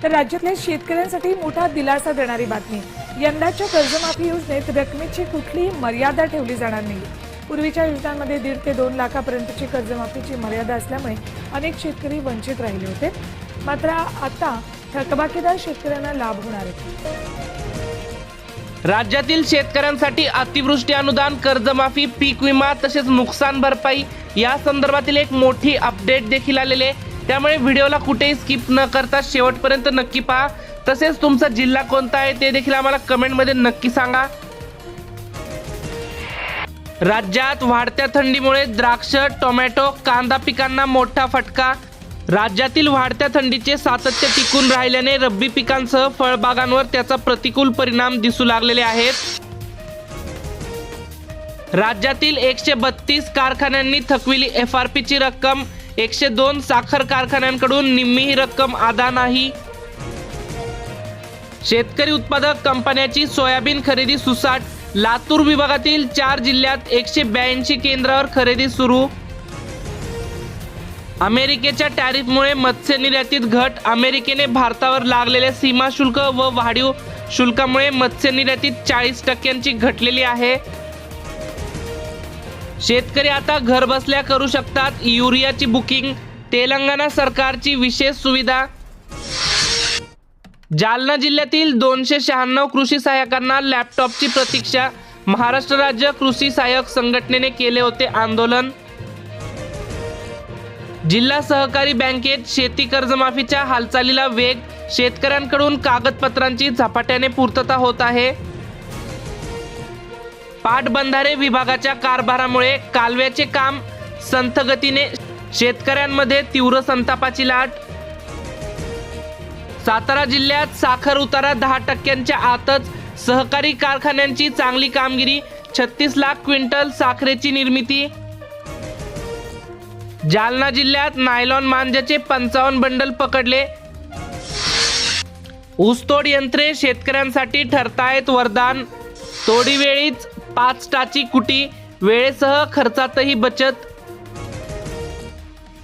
तर राज्यातल्या शेतकऱ्यांसाठी मोठा दिलासा देणारी बातमी। यंदाच्या कर्जमाफी योजनेत रकमेची कुठलीही मर्यादा ठेवली जाणार नाही। पूर्वीच्या योजनांमध्ये 1.5 ते 2 लाखापर्यंतची कर्जमाफीची मर्यादा असल्यामुळे अनेक शेतकरी वंचित राहिले होते। मात्र आता थकबाकीदार शेतकऱ्यांना लाभ होणार आहे। राज्यातील शेतकऱ्यांसाठी अतिवृष्टी अनुदान, कर्जमाफी, पीक विमा तसेच नुकसान भरपाई या संदर्भातील एक मोठी अपडेट देखील आलेली आहे। त्यामुळे व्हिडिओला कुठेही स्किप न करता शेवटपर्यंत नक्की पहा। तसेच तुमचा जिल्हा कोणता आहे ते देखील आम्हाला कमेंटमध्ये नक्की सांगा। राज्यात वाढत्या थंडीमुळे द्राक्ष, टोमॅटो, कांदा पिकांना मोठा फटका। राज्यातील वाढत्या थंडीचे सातत्य टिकून राहिल्याने रब्बी पिकांसह फळबागांवर त्याचा प्रतिकूल परिणाम दिसू लागलेले आहेत। राज्यातील 132 कारखान्यांनी थकविली FRP ची रक्कम, 102 साखर कारखान्यांकडून निम्मी ही रक्कम अदा नाही। शेतकरी उत्पादक कंपन्यांची सोयाबीन खरेदी सुसाट, लातूर विभागातील 4 जिल्ह्यात 182 केंद्रावर खरेदी सुरू। अमेरिकेच्या टॅरिफमुळे मत्स्य निर्यातीत घट, अमेरिकेने भारतावर लागलेल्या सीमा शुल्क व वाढीव शुल्कामुळे मत्स्य निर्यातीत 40% घटलेली आहे। शेतकरी आता घर बसल्या करू शकतात युरियाची बुकिंग, तेलंगणा सरकारची विशेष सुविधा। जालना जिल्ह्यातील 296 कृषी सहाय्यकांना लॅपटॉपची प्रतीक्षा, महाराष्ट्र राज्य कृषी सहाय्यक संघटनेने केले होते आंदोलन। जिल्हा सहकारी बँकेत शेती कर्जमाफीच्या हालचालीला वेग, शेतकऱ्यांकडून कागदपत्रांची झपाट्याने पूर्तता होत आहे। पाटबंधारे विभागाच्या कारभारामुळे कालव्याचे काम संथ गतीने, शेतकऱ्यांमध्ये तीव्र संतापाची लाट। सातारा जिल्ह्यात साखर उतारा 10% आतच, सहकारी कारखान्यांची चांगली कामगिरी, 36 लाख क्विंटल साखरेची निर्मिती। जालना जिल्ह्यात नायलॉन मांजाचे 55 बंडल पकडले। ऊसतोड यंत्रे शेतकऱ्यांसाठी ठरतायत वरदान, तोडीवेळीच 5 टाची कुटी, वेळेसह खर्चातही बचत।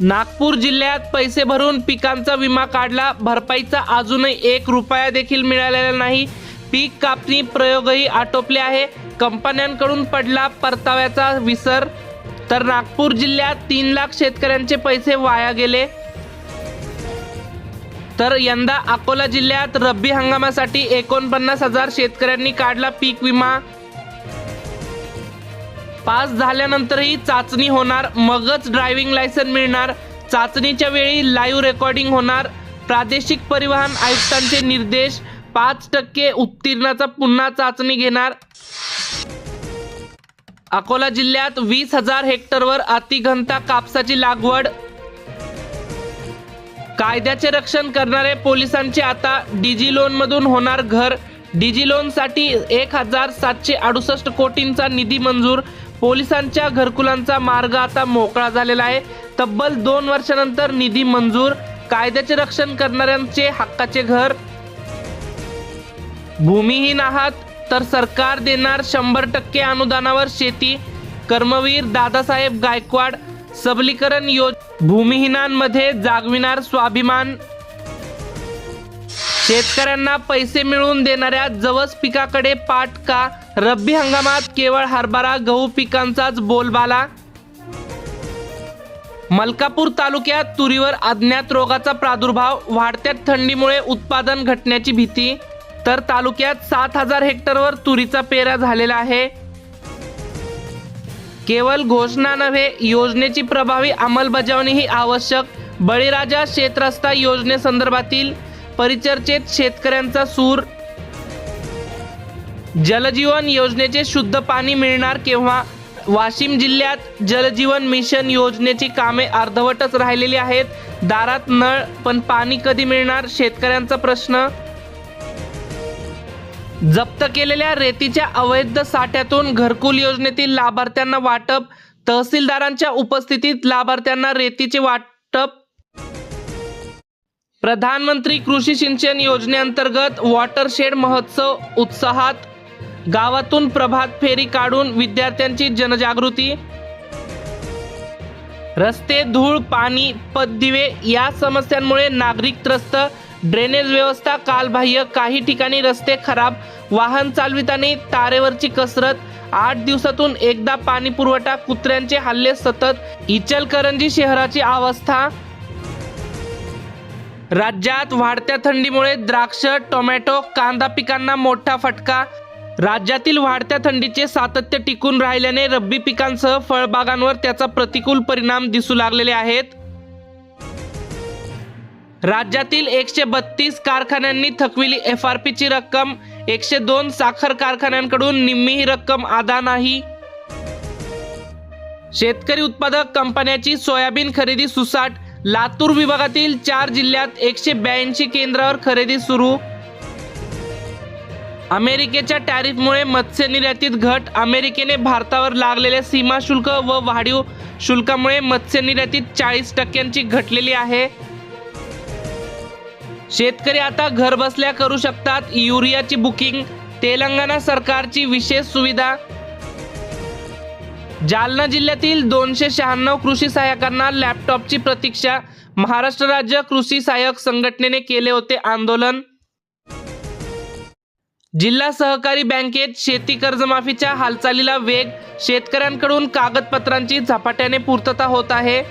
नागपूर जिल्ह्यात पैसे भरून पिकांचा विमा काढला, भरपाईचा अजूनही 1 रुपया देखील मिळालेला नाही। पीक कापणी प्रयोगही आटोपले आहे, कंपन्यांकडून पडला परताव्याचा विसर। तर नागपूर जिल्ह्यात 3 लाख शेतकऱ्यांचे पैसे वाया गेले। तर यंदा अकोला जिल्ह्यात रब्बी हंगामासाठी 49,000 शेतकऱ्यांनी काढला पीक विमा। पास झाल्यानंतरही चाचणी होणार, मगच ड्रायव्हिंग लायसन मिळणार। चाचणीच्या वेळी लाईव्ह रेकॉर्डिंग होणार। प्रादेशिक परिवहन आयुक्तांचे निर्देश, 5% उत्तीर्णाचा पुन्हा चाचणी घेणार। अकोला जिल्ह्यात 20,000 हेक्टरवर अतिघनता कापसाची लागवड। कायद्याचे रक्षण करणारे पोलिसांचे आता डिजी लोन मधून होणार घर। डिजी लोन साठी 1,768 कोटींचा निधी मंजूर। पोलिसांच्या घरकुलांचा मार्ग आता मोकळा झालेला आहे। तब्बल 2 वर्षानंतर निधी मंजूर, कायद्याचे रक्षण करणाऱ्यांचे हक्काचे घर। भूमिहीन आहात तर सरकार देणार 100% अनुदानावर शेती, कर्मवीर दादासाहेब गायकवाड। सबलीकरण भूमिहीनांमध्ये जागविणार स्वाभिमान। शेतकऱ्यांना पैसे मिळवून देणाऱ्या जवस पिकाकडे पाठ का, रब्बी हंगामात केवळ हरभरा गहू पिकांचाच बोलबाला। मलकापूर तालुक्यात तुरीवर अज्ञात रोगाचा प्रादुर्भाव, वाढत्या थंडीमुळे उत्पादन घटण्याची भीती। तर तालुक्यात 7,000 हेक्टरवर तुरीचा पेरा झालेला आहे। केवळ घोषणा नव्हे, योजनेची प्रभावी अंमलबजावणीही आवश्यक। बळीराजा शेतरस्ता योजनेसंदर्भातील परिचर्चेत शेतकऱ्यांचा सूर। जलजीवन योजनेचे शुद्ध पाणी मिळणार केव्हा? वाशिम जिल्ह्यात जलजीवन मिशन योजनेची कामे अर्धवटच राहिलेली आहेत। दारात नळ पण पाणी कधी मिळणार, शेतकऱ्यांचा प्रश्न। जप्त केलेल्या रेतीच्या अवैध साठ्यातून घरकुल योजनेतील लाभार्थ्यांना वाटप, तहसीलदारांच्या उपस्थितीत लाभार्थ्यांना रेतीचे वाटप। प्रधानमंत्री कृषी सिंचन योजनेअंतर्गत वॉटरशेड महोत्सव उत्साहात, गावातून प्रभात फेरी काढून विद्यार्थ्यांची जनजागृती। रस्ते, धूळ, पाणी, पथदिवे या समस्यांमुळे नागरिक त्रस्त, ड्रेनेज व्यवस्था कालबाह्य, काही ठिकाणी रस्ते खराब, वाहन चालविताना तारेवरची कसरत, 8 दिवसातून एकदा पाणी पुरवठा, कुत्र्यांचे हल्ले सतत, इचलकरंजी शहराची अवस्था. राज्यात वाढत्या थंडीमुळे द्राक्ष, टोमॅटो, कांदा पिकांना मोठा फटका. राज्यातील वाढत्या थंडीचे सातत्य टिकून राहिल्याने रब्बी पिकांसह फळबागांवर त्याचा प्रतिकूल परिणाम दिसू लागलेले आहेत. राज्यातील 132 कारखान्यांनी थकविली FRPची रक्कम, 102 साखर कारखान्यांकडून निम्मी ही रक्कम अदा नाही. शेतकरी उत्पादक कंपन्याची सोयाबीन खरेदी सुसाट. लातूर विभागातील 4 जिल्ह्यात 182 केंद्रावर खरेदी सुरू. अमेरिकेच्या टॅरिफमुळे मत्स्य निर्यातीत घट. अमेरिकेने भारतावर लागलेल्या सीमा शुल्क व वाढीव शुल्कामुळे मत्स्य निर्यातीत 40% घटलेली आहे. शेतकरी आता घर बसल्या करू शकतात युरियाची बुकिंग. तेलंगणा सरकारची विशेष सुविधा. जालना जिल्ह्यातील 296 कृषी सहाय्यकांना लॅपटॉपची प्रतीक्षा. महाराष्ट्र राज्य कृषी सहाय्यक संघटनेने केले होते आंदोलन. जिल्हा सहकारी बँकेत शेती कर्जमाफीच्या हालचालीला वेग. शेतकऱ्यांकडून कागदपत्रांची झपाट्याने पूर्तता होत आहे.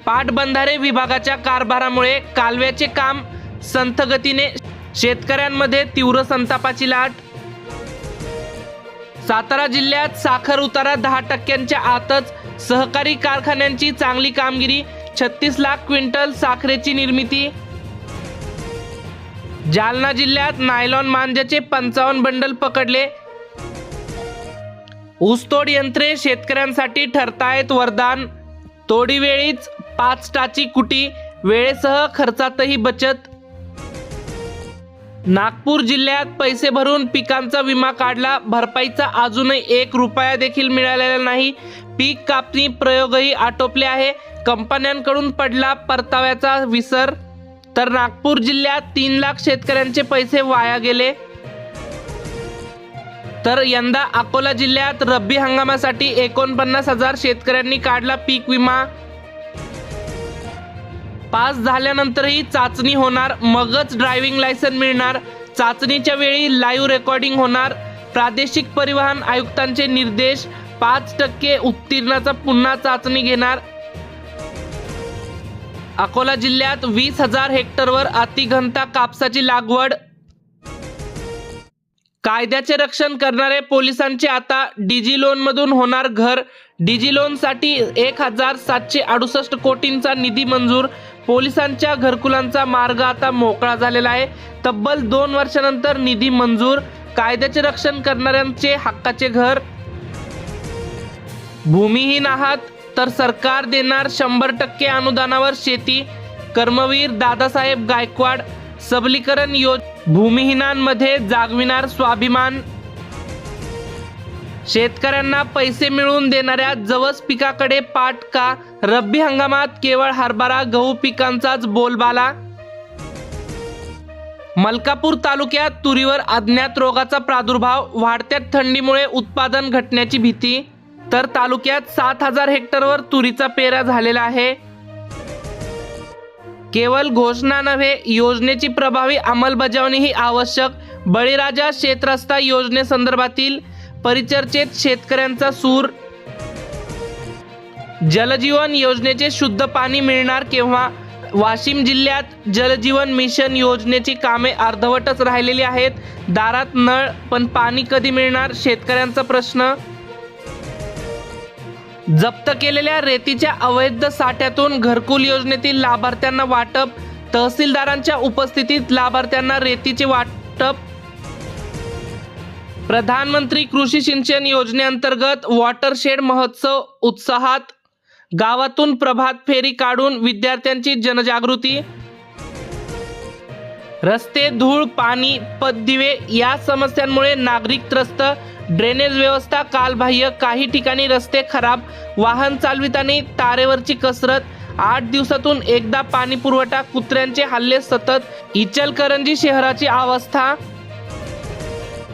पाटबंधारे विभागाच्या कारभारामुळे कालव्याचे काम संथ गतीने. शेतकऱ्यांमध्ये तीव्र संतापाची लाट. सातारा जिल्ह्यात साखर उतारा 10% आतच. सहकारी कारखान्यांची चांगली कामगिरी. 36 लाख क्विंटल साखरेची निर्मिती. जालना जिल्ह्यात नायलॉन मांजाचे 55 बंडल पकडले. ऊसतोड यंत्रे शेतकऱ्यांसाठी ठरतायत वरदान. तोडीवेळीच 5 टाची कुटी. वेळेसह खर्चातही बचत. नागपूर जिल्ह्यात पैसे भरून पिकांचा विमा काढला. भरपाईचा अजूनही 1 रुपया देखील मिळालेला नाही. पीक कापणी प्रयोगही आटोपले आहे. कंपन्यांकडून पडला परताव्याचा विसर. तर नागपूर जिल्ह्यात 3 लाख शेतकऱ्यांचे पैसे वाया गेले. तर यंदा अकोला जिल्ह्यात रब्बी हंगामासाठी 49,000 शेतकऱ्यांनी काढला पीक विमा. पास झाल्यानंतरही चाचणी होणार, मगच ड्रायव्हिंग लायसन मिळणार. चाचणीच्या वेळी लाईव्ह रेकॉर्डिंग होणार. प्रादेशिक परिवहन आयुक्तांचे निर्देश. 5% उत्तीर्णाचा पुन्हा चाचणी घेणार. अकोला जिल्ह्यात 20,000 हेक्टरवर अतिघनता कापसाची लागवड. कायद्याचे रक्षण करणारे पोलिसांचे आता डिजी लोन मधून होणार घर. डिजी लोनसाठी 1,768 कोटींचा निधी मंजूर. पोलिसांच्या घरकुलांचा मार्ग आता मोकळा झालेला आहे. तब्बल 2 वर्षानंतर निधी मंजूर. कायद्याचे रक्षण करणाऱ्यांचे हक्काचे घर. भूमिहीन आहात तर सरकार देणार 100% अनुदानावर शेती. कर्मवीर दादासाहेब गायकवाड. सबलीकरण भूमिहीनांमध्ये जागविणार स्वाभिमान. शेतकऱ्यांना पैसे मिळवून देणाऱ्या जवस पिकाकडे पाठ का? रब्बी हंगामात केवळ हरभरा गहू पिकांचाच बोलबाला. मलकापूर तालुक्यात तुरीवर अज्ञात रोगाचा प्रादुर्भाव. वाढत्या थंडीमुळे उत्पादन घटण्याची भीती. तर तालुक्यात 7,000 हेक्टरवर तुरीचा पेरा झालेला आहे. केवळ घोषणा नव्हे, योजनेची प्रभावी अंमलबजावणीही आवश्यक. बळीराजा शेतरस्ता योजनेसंदर्भातील परिचर्चेत शेतकऱ्यांचा सूर. जलजीवन योजनेचे शुद्ध पाणी मिळणार केव्हा? वाशिम जिल्ह्यात जलजीवन मिशन योजनेची कामे अर्धवटच राहिलेली आहेत. दारात नळ पण पाणी कधी मिळणार? शेतकऱ्यांचा प्रश्न. जप्त केलेल्या रेतीच्या अवैध साठ्यातून घरकुल योजनेतील लाभार्थ्यांना वाटप. तहसीलदारांच्या उपस्थितीत लाभार्थ्यांना रेतीचे वाटप. प्रधानमंत्री कृषी सिंचन योजनेअंतर्गत वॉटरशेड महोत्सव उत्साहात. गावातून प्रभात फेरी काढून विद्यार्थ्यांची जनजागृती. रस्ते, धूळ, पाणी, पथदिवे या समस्यांमुळे नागरिक त्रस्त. ड्रेनेज व्यवस्था कालबाह्य, काही ठिकाणी रस्ते खराब, वाहन चालविताना तारेवरची कसरत. 8 दिवसातून एकदा पाणी पुरवठा, कुत्र्यांचे हल्ले सतत. इचलकरंजी शहराची अवस्था.